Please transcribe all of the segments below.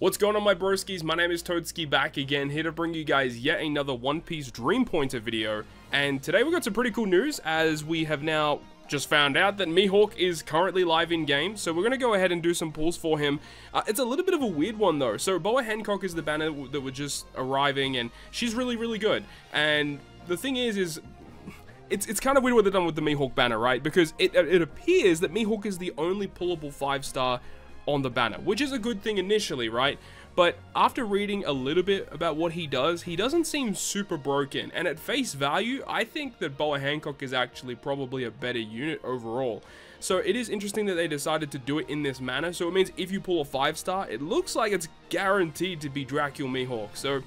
What's going on, my broskiis? My name is Toadskii, back again, here to bring you guys yet another One Piece Dream Pointer video. And today we got some pretty cool news, as we have now just found out that MIHAWK is currently live in game. So we're going to go ahead and do some pulls for him. It's a little bit of a weird one though. So Boa Hancock is the banner that were just arriving, and she's really good. And the thing is it's kind of weird what they've done with the MIHAWK banner, right? Because it appears that MIHAWK is the only pullable 5-star on the banner, which is a good thing initially, right? But after reading a little bit about what he doesn't seem super broken, and at face value, I think that Boa Hancock is actually probably a better unit overall. So it is interesting that they decided to do it in this manner. So it means if you pull a 5-star, it looks like it's guaranteed to be Dracul MIHAWK. So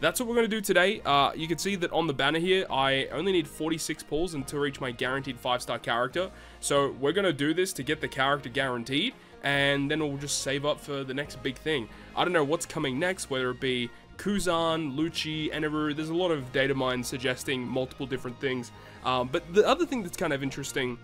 that's what we're going to do today. You can see that on the banner here, I only need 46 pulls until reach my guaranteed 5-star character. So we're going to do this to get the character guaranteed, and then we'll just save up for the next big thing. I don't know what's coming next, whether it be Kuzan, Lucci, Eneru. There's a lot of data mines suggesting multiple different things. But the other thing that's kind of interesting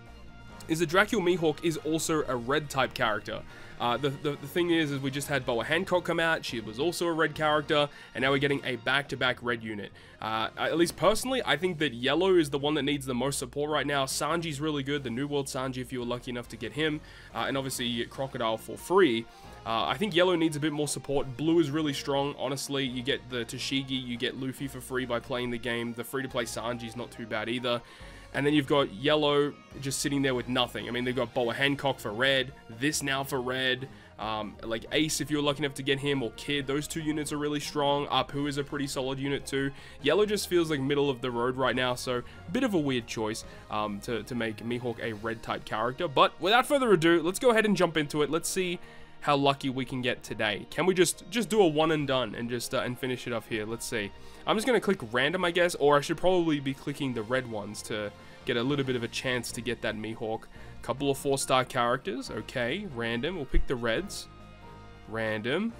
is that Dracul MIHAWK is also a red type character. The thing is we just had Boa Hancock come out. She was also a red character, and now we're getting a back-to-back red unit. At least personally, I think that yellow is the one that needs the most support right now. Sanji's really good, the New World Sanji, if you were lucky enough to get him. And obviously you get Crocodile for free. I think yellow needs a bit more support. Blue is really strong, honestly. You get the Toadskii, you get Luffy for free by playing the game. The free-to-play Sanji's not too bad either. And then you've got yellow just sitting there with nothing. I mean, they've got Boa Hancock for red, this now for red, like Ace if you're lucky enough to get him, or Kid. Those two units are really strong. Apu is a pretty solid unit too. Yellow just feels like middle of the road right now, so a bit of a weird choice to make MIHAWK a red type character. But without further ado, let's go ahead and jump into it. Let's see how lucky we can get today. Can we just do a one and done and just and finish it off here? Let's see. I'm just gonna click random, I guess, or I should probably be clicking the red ones to get a little bit of a chance to get that MIHAWK. Couple of 4-star characters. Okay, random. We'll pick the reds. Random,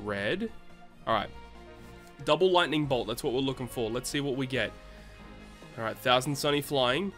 red. All right. Double lightning bolt. That's what we're looking for. Let's see what we get. All right, 1000 Sunny flying.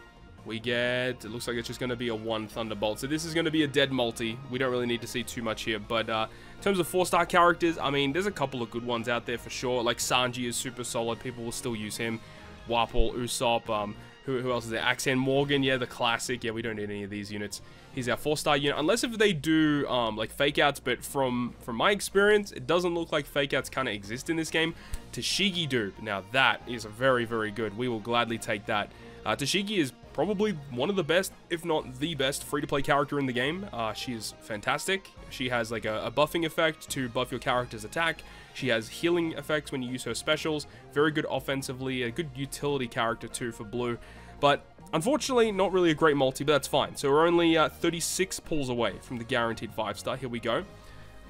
We get, it looks like it's just going to be a 1 Thunderbolt. So this is going to be a dead multi. We don't really need to see too much here. But in terms of 4-star characters, I mean, there's a couple of good ones out there for sure. Like Sanji is super solid. People will still use him. Wapol, Usopp, who else is there? Axan Morgan, yeah, the classic. Yeah, we don't need any of these units. He's our 4-star unit. Unless if they do like fake outs, but from my experience, it doesn't look like fake outs kind of exist in this game. Toadskii do. Now that is a very good. We will gladly take that. Toadskii is probably one of the best, if not the best, free-to-play character in the game. She is fantastic. She has like a buffing effect to buff your character's attack. She has healing effects when you use her specials. Very good offensively, a good utility character too for blue. But unfortunately, not really a great multi, but that's fine. So we're only 36 pulls away from the guaranteed 5-star. Here we go.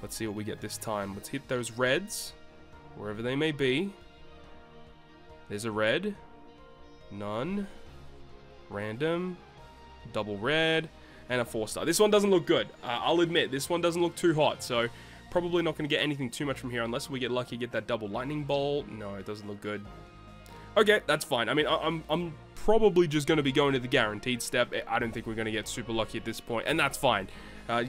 Let's see what we get this time. Let's hit those reds, wherever they may be. There's a red. None. Random, double red, and a 4-star. This one doesn't look good. I'll admit, this one doesn't look too hot, so probably not going to get anything too much from here unless we get lucky, get that double lightning bolt. No, it doesn't look good. Okay, that's fine. I mean, I'm probably just going to be going to the guaranteed step. I don't think we're going to get super lucky at this point, and that's fine.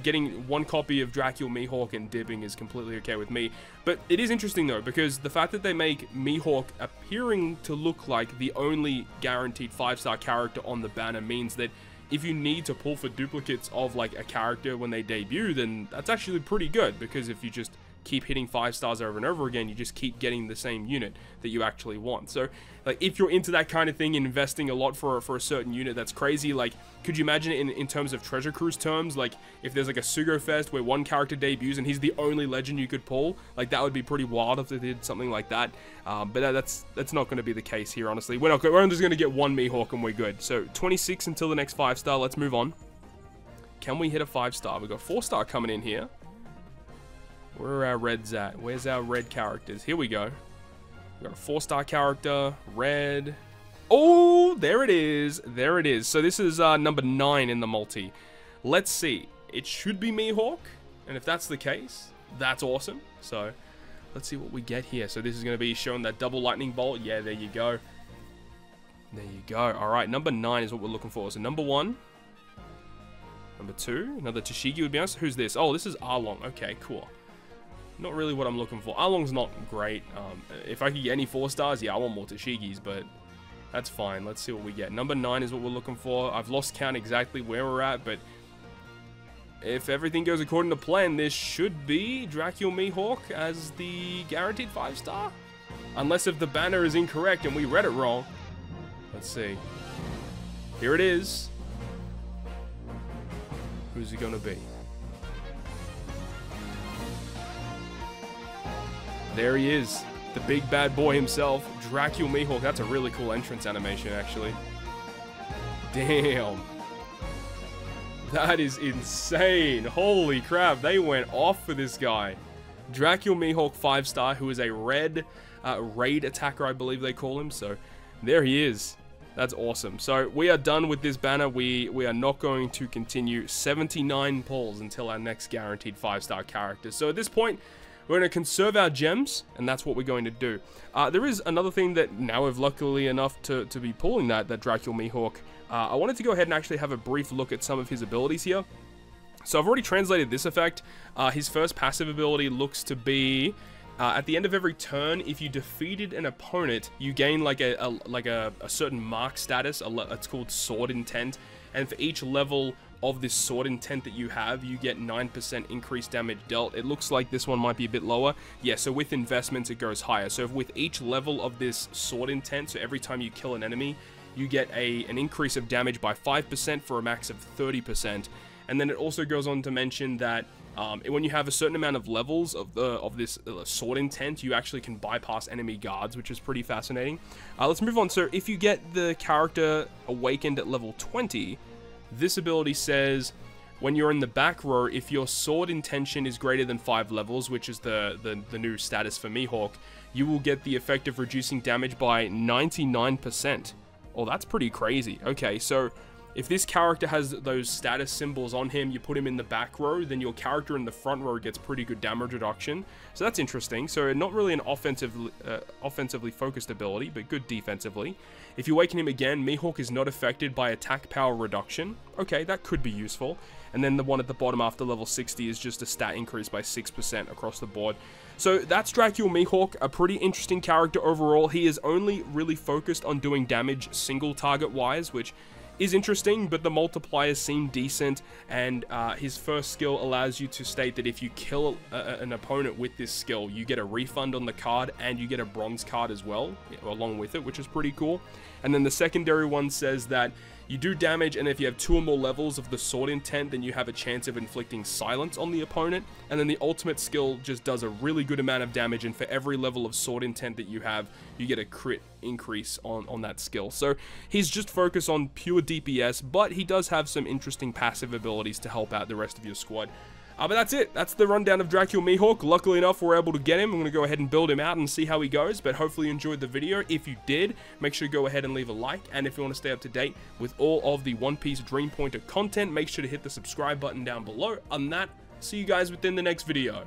Getting 1 copy of Dracul MIHAWK and dipping is completely okay with me. But it is interesting though, because the fact that they make MIHAWK appearing to look like the only guaranteed 5-star character on the banner means that if you need to pull for duplicates of like a character when they debut, then that's actually pretty good, because if you just keep hitting 5 stars over and over again, you just keep getting the same unit that you actually want. So like if you're into that kind of thing and investing a lot for a certain unit, that's crazy. Like, could you imagine it in terms of treasure cruise terms? Like if there's like a Sugo Fest where one character debuts and he's the only legend you could pull, like that would be pretty wild if they did something like that. But that's not going to be the case here, honestly. We're only just going to get 1 MIHAWK and we're good. So 26 until the next 5-star. Let's move on. Can we hit a 5-star? We've got 4-star coming in here. Where are our reds at? Where's our red characters? Here we go. We got a 4-star character, red. Oh, there it is. There it is. So this is number 9 in the multi. Let's see. It should be MIHAWK, and if that's the case, that's awesome. So let's see what we get here. So this is going to be showing that double lightning bolt. Yeah, there you go. There you go. All right, number 9 is what we're looking for. So number 1. Number 2, another Toadskii would be honest. Who's this? Oh, this is Arlong. Okay, cool. Not really what I'm looking for. Arlong's not great. If I could get any 4 stars, yeah, I want more Toadskiis, but that's fine. Let's see what we get. Number 9 is what we're looking for. I've lost count exactly where we're at, but if everything goes according to plan, this should be Dracula MIHAWK as the guaranteed 5-star. Unless if the banner is incorrect and we read it wrong. Let's see. Here it is. Who's it gonna be? There he is. The big bad boy himself, Dracula MIHAWK. That's a really cool entrance animation, actually. Damn. That is insane. Holy crap, they went off for this guy. Dracula MIHAWK 5-star, who is a red raid attacker, I believe they call him. So there he is. That's awesome. So we are done with this banner. We are not going to continue 79 pulls until our next guaranteed 5-star character. So at this point, we're going to conserve our gems, and that's what we're going to do. There is another thing that now we've luckily enough to be pulling that Dracula MIHAWK. I wanted to go ahead and actually have a brief look at some of his abilities here. So I've already translated this effect. His first passive ability looks to be, at the end of every turn, if you defeated an opponent, you gain like a certain mark status. It's called Sword Intent, and for each level of this Sword Intent that you have, you get 9% increased damage dealt. It looks like this one might be a bit lower. Yeah, so with investments, it goes higher. So with each level of this Sword Intent, so every time you kill an enemy, you get an increase of damage by 5% for a max of 30%. And then it also goes on to mention that when you have a certain amount of levels of this Sword Intent, you actually can bypass enemy guards, which is pretty fascinating. Let's move on. So if you get the character awakened at level 20, this ability says, when you're in the back row, if your sword intention is greater than 5 levels, which is the new status for MIHAWK, you will get the effect of reducing damage by 99%. Oh, that's pretty crazy. Okay, so if this character has those status symbols on him, you put him in the back row, then your character in the front row gets pretty good damage reduction. So that's interesting. So not really an offensively focused ability, but good defensively. If you awaken him again, MIHAWK is not affected by attack power reduction. Okay, that could be useful. And then the one at the bottom after level 60 is just a stat increase by 6% across the board. So that's Dracula MIHAWK, a pretty interesting character overall. He is only really focused on doing damage single target wise, which is interesting, but the multipliers seem decent, and his first skill allows you to state that if you kill an opponent with this skill, you get a refund on the card, and you get a bronze card as well, along with it, which is pretty cool. And then the secondary one says that you do damage, and if you have 2 or more levels of the Sword Intent, then you have a chance of inflicting silence on the opponent. And then the ultimate skill just does a really good amount of damage, and for every level of Sword Intent that you have, you get a crit increase on that skill. So he's just focused on pure DPS, but he does have some interesting passive abilities to help out the rest of your squad. But that's it. That's the rundown of Dracula MIHAWK. Luckily enough, we're able to get him. I'm going to go ahead and build him out and see how he goes. But hopefully you enjoyed the video. If you did, make sure to go ahead and leave a like. And if you want to stay up to date with all of the One Piece Dream Pointer content, make sure to hit the subscribe button down below. On that, see you guys within the next video.